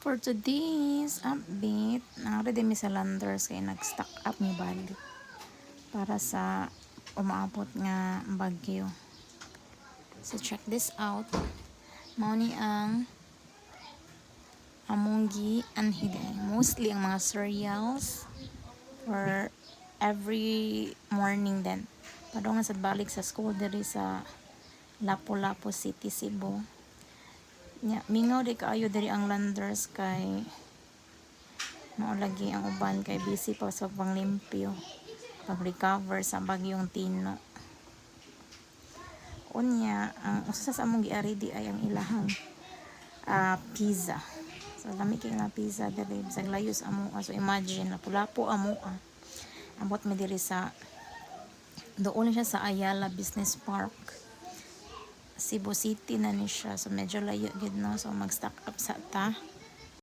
For today's update, ready mi sa landers kay nag-stock up mi balik para sa umaabot nga bagyo. So check this out. Mao ni ang amonggi anhide. Mostly ang mga cereals for every morning din. Padong sa balik sa school diri sa Lapu-Lapu City, Cebu. Mingaw di kaayo diri ang landers kay mao lagi ang uban kay busy pa sa panglimpyo pag-recover sa bagyong Tino. Unya ang usa sa among giari di ay ang ilahang pizza. So lami kay nga pizza diri bisag layos amo. So imagine Lapu-Lapu amo ambot mi diri sa doon siya sa Ayala Business Park, Cebu City na ni siya. So medyo layo gid no. So mag-stock up sa ta